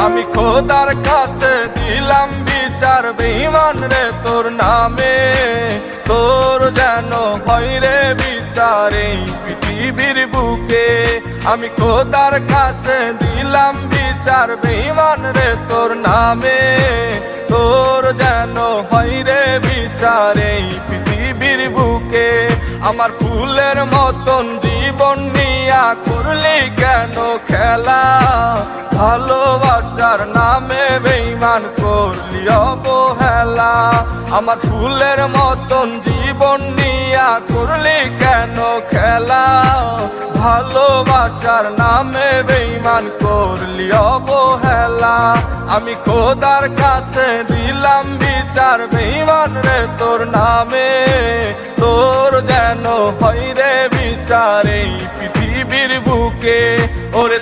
আমি খোদার কাছে দিলাম বিচার বেঈমান রে তোর নামে, তোর যেন হয় রে বিচার এই পৃথিবীর বুকে। আমি খোদার কাছে দিলাম বিচার বেঈমান রে তোর নামে, তোর যেন হয় রে বিচার এই পৃথিবীর বুকে। আমার ফুলের মতন জীবন নিয়া করলি কেন খেলা, ভালোবাসার নামে বেঈমান করলি অবহেলা। আমার ফুলের মতন জীবন নিয়া করলি কেন খেলা, ভালোবাসার নামে বেঈমান করলি অবহেলা। আমি খোদার কাছে দিলাম বিচার বেঈমান রে তোর নামে, তোর যেন হয় রে বিচার এই পৃথিবীর বুকে। ওরে